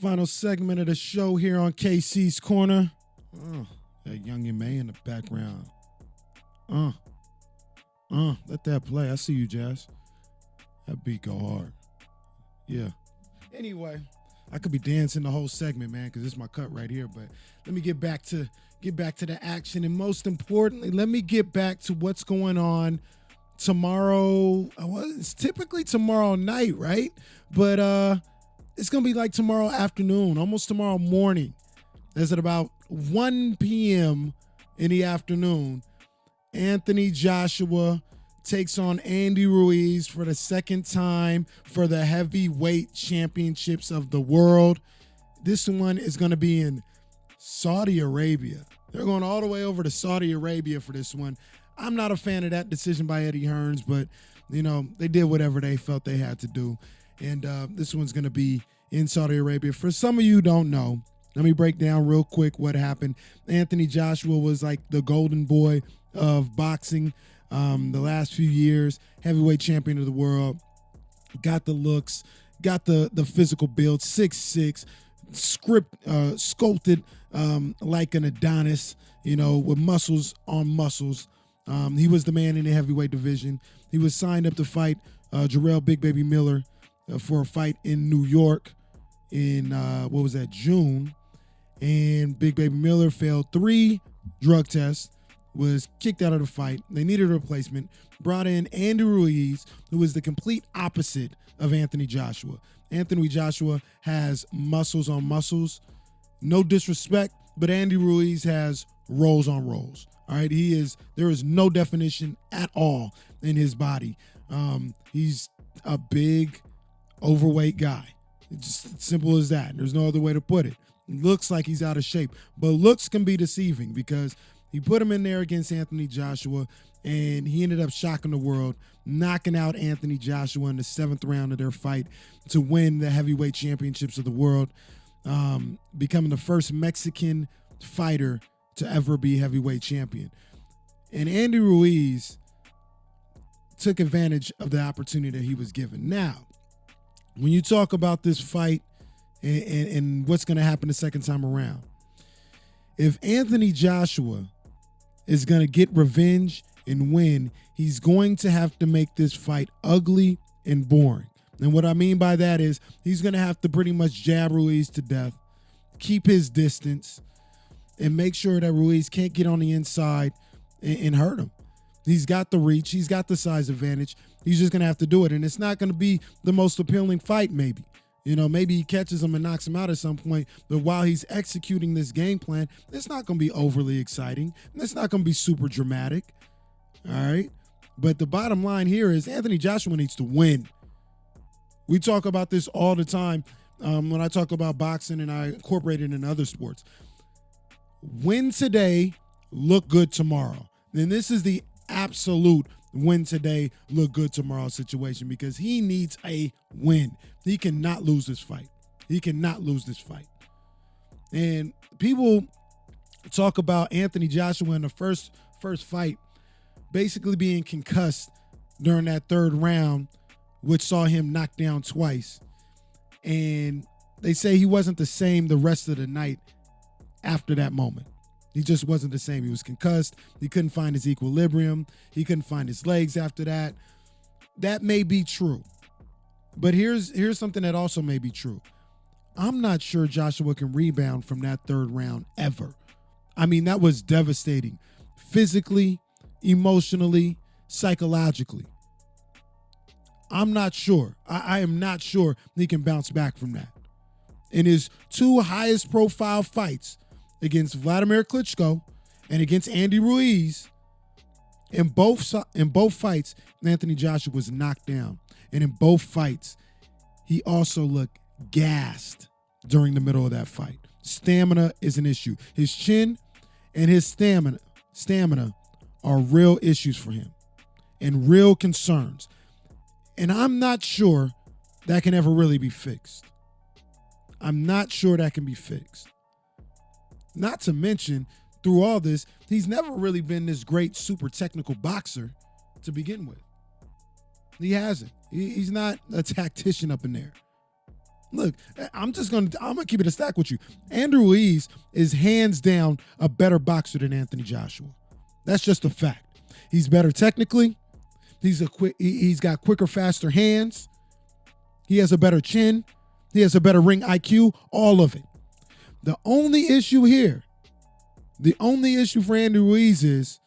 Final segment of the show here on KC's Corner. That Young M.A. in the background. Let that play. I see you, Jazz. That beat go hard. Yeah. Anyway, I could be dancing the whole segment, man, because it's my cut right here. But let me get back to the action, and most importantly, let me get back to what's going on tomorrow. Well, it's typically tomorrow night, right? But it's gonna be like tomorrow afternoon, almost tomorrow morning. As at about 1 p.m. in the afternoon, Anthony Joshua takes on Andy Ruiz for the second time for the heavyweight championships of the world. This one is going to be in Saudi Arabia. They're going all the way over to Saudi Arabia for this one. I'm not a fan of that decision by Eddie Hearns, but, you know, they did whatever they felt they had to do. And this one's going to be in Saudi Arabia. For some of you who don't know, let me break down real quick what happened. Anthony Joshua was like the golden boy of boxing the last few years, heavyweight champion of the world, got the looks, got the physical build, 6'6", sculpted like an Adonis, you know, with muscles on muscles. He was the man in the heavyweight division. He was signed up to fight Jarrell Big Baby Miller for a fight in New York in, June. And Big Baby Miller failed 3 drug tests, was kicked out of the fight. They needed a replacement. Brought in Andy Ruiz, who is the complete opposite of Anthony Joshua. Anthony Joshua has muscles on muscles. No disrespect, but Andy Ruiz has rolls on rolls. All right, there is no definition at all in his body. He's a big, overweight guy. It's just simple as that. There's no other way to put it. Looks like he's out of shape, but looks can be deceiving because he put him in there against Anthony Joshua, and he ended up shocking the world, knocking out Anthony Joshua in the 7th round of their fight to win the heavyweight championships of the world, becoming the first Mexican fighter to ever be heavyweight champion. And Andy Ruiz took advantage of the opportunity that he was given. Now, when you talk about this fight and what's going to happen the second time around, if Anthony Joshua is going to get revenge and win, he's going to have to make this fight ugly and boring. And what I mean by that is he's going to have to pretty much jab Ruiz to death, keep his distance, and make sure that Ruiz can't get on the inside and hurt him. He's got the reach. He's got the size advantage. He's just going to have to do it. And it's not going to be the most appealing fight, maybe. You know, maybe he catches him and knocks him out at some point. But while he's executing this game plan, it's not going to be overly exciting. It's not going to be super dramatic. All right. But the bottom line here is Anthony Joshua needs to win. We talk about this all the time when I talk about boxing and I incorporate it in other sports. Win today, look good tomorrow. And this is the absolute win today, look good tomorrow situation because he needs a win. He cannot lose this fight. He cannot lose this fight. And people talk about Anthony Joshua in the first fight basically being concussed during that 3rd round, which saw him knocked down twice. And they say he wasn't the same the rest of the night after that moment. He just wasn't the same. He was concussed. He couldn't find his equilibrium. He couldn't find his legs after that. That may be true. But here's something that also may be true. I'm not sure Joshua can rebound from that 3rd round ever. I mean, that was devastating. Physically, emotionally, psychologically. I'm not sure. I am not sure he can bounce back from that. In his 2 highest profile fights, against Vladimir Klitschko and against Andy Ruiz, in both fights, Anthony Joshua was knocked down. And in both fights, he also looked gassed during the middle of that fight. Stamina is an issue. His chin and his stamina are real issues for him and real concerns. And I'm not sure that can ever really be fixed. I'm not sure that can be fixed. Not to mention, through all this, he's never really been this great super technical boxer to begin with. He hasn't. He's not a tactician up in there. Look, I'm gonna keep it a stack with you. Andrew Ruiz is hands down a better boxer than Anthony Joshua. That's just a fact. He's better technically. He's got quicker, faster hands. He has a better chin. He has a better ring IQ. All of it. The only issue for Andrew Ruiz is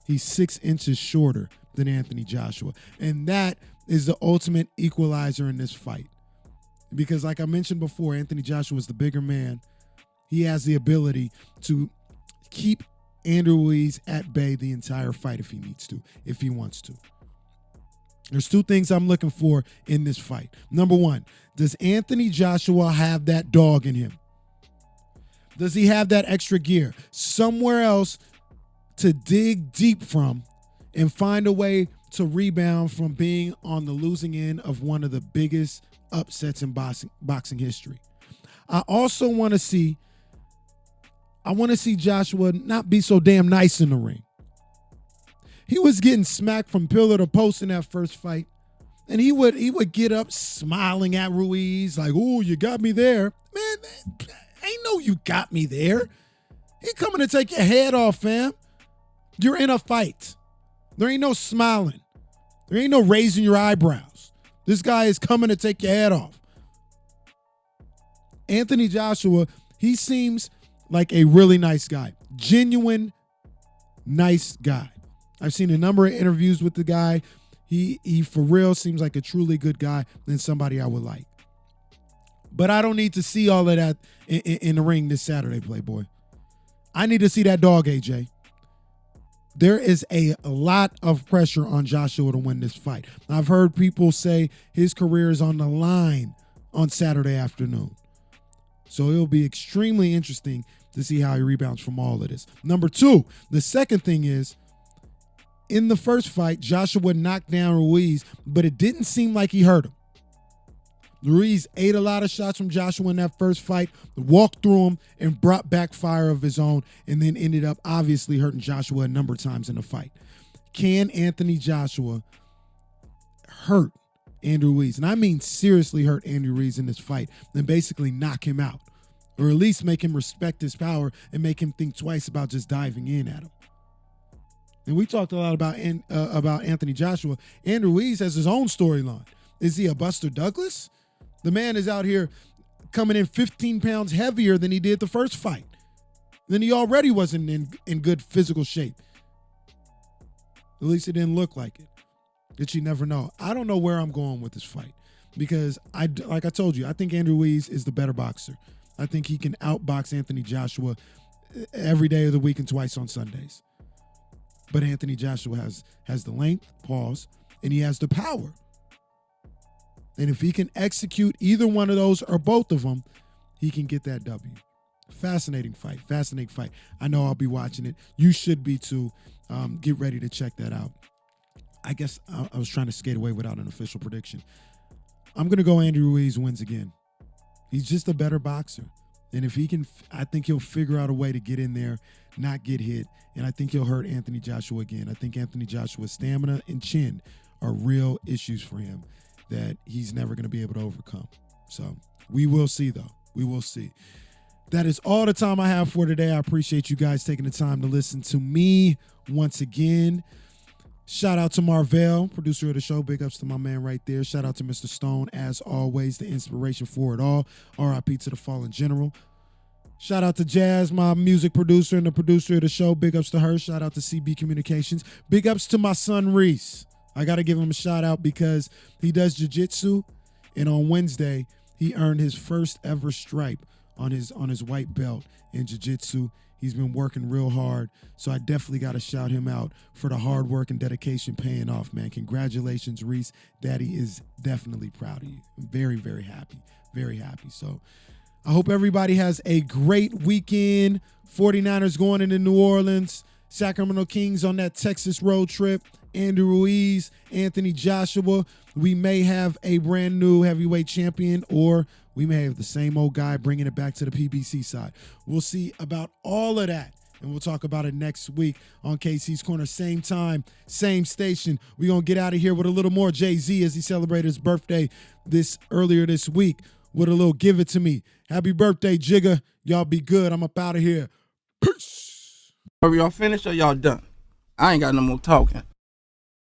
he's 6 inches shorter than Anthony Joshua. And that is the ultimate equalizer in this fight. Because like I mentioned before, Anthony Joshua is the bigger man. He has the ability to keep Andrew Ruiz at bay the entire fight if he needs to, if he wants to. There's 2 things I'm looking for in this fight. Number 1, does Anthony Joshua have that dog in him? Does he have that extra gear somewhere else to dig deep from and find a way to rebound from being on the losing end of one of the biggest upsets in boxing history? I also want to see Joshua not be so damn nice in the ring. He was getting smacked from pillar to post in that first fight, and he would get up smiling at Ruiz like, "Oh, you got me there, man. Ain't no you got me there. He coming to take your head off, fam. You're in a fight. There ain't no smiling. There ain't no raising your eyebrows. This guy is coming to take your head off." Anthony Joshua, he seems like a really nice guy. Genuine, nice guy. I've seen a number of interviews with the guy. He for real seems like a truly good guy and somebody I would like. But I don't need to see all of that in the ring this Saturday, Playboy. I need to see that dog, AJ. There is a lot of pressure on Joshua to win this fight. I've heard people say his career is on the line on Saturday afternoon. So it'll be extremely interesting to see how he rebounds from all of this. Number 2, the second thing is, in the first fight, Joshua knocked down Ruiz, but it didn't seem like he hurt him. Ruiz ate a lot of shots from Joshua in that first fight, walked through him, and brought back fire of his own, and then ended up obviously hurting Joshua a number of times in the fight. Can Anthony Joshua hurt Andrew Ruiz? And I mean seriously hurt Andrew Ruiz in this fight and basically knock him out, or at least make him respect his power and make him think twice about just diving in at him. And we talked a lot about Anthony Joshua. Andrew Ruiz has his own storyline. Is he a Buster Douglas? The man is out here coming in 15 pounds heavier than he did the first fight. Then he already wasn't in good physical shape. At least it didn't look like it. But you never know. I don't know where I'm going with this fight because, like I told you, I think Andrew Ruiz is the better boxer. I think he can outbox Anthony Joshua every day of the week and twice on Sundays. But Anthony Joshua has the length, and he has the power. And if he can execute either one of those or both of them, he can get that W. Fascinating fight. I know I'll be watching it. You should be too. Get ready to check that out. I guess I was trying to skate away without an official prediction. I'm going to go Andrew Ruiz wins again. He's just a better boxer. And if he can, I think he'll figure out a way to get in there, not get hit. And I think he'll hurt Anthony Joshua again. I think Anthony Joshua's stamina and chin are real issues for him that he's never going to be able to overcome. So we will see, though. We will see. That is all the time I have for today. I appreciate you guys taking the time to listen to me once again. Shout out to Marvell, producer of the show. Big ups to my man right there. Shout out to Mr. Stone, as always, the inspiration for it all. RIP to the fallen general. Shout out to Jazz, my music producer and the producer of the show. Big ups to her. Shout out to CB Communications. Big ups to my son, Reese. I got to give him a shout out because he does jiu-jitsu, and on Wednesday, he earned his first ever stripe on his white belt in jiu-jitsu. He's been working real hard, so I definitely got to shout him out for the hard work and dedication paying off, man. Congratulations, Reese. Daddy is definitely proud of you. I'm very, very happy. Very happy. So I hope everybody has a great weekend. 49ers going into New Orleans. Sacramento Kings on that Texas road trip. Andrew Ruiz, Anthony Joshua. We may have a brand new heavyweight champion, or we may have the same old guy bringing it back to the PBC side. We'll see about all of that, and we'll talk about it next week on KC's Corner. Same time, same station. We're going to get out of here with a little more Jay-Z as he celebrated his birthday earlier this week. with a little give it to me. Happy birthday, Jigga. Y'all be good. I'm up out of here. Peace. Are y'all finished or y'all done? I ain't got no more talking.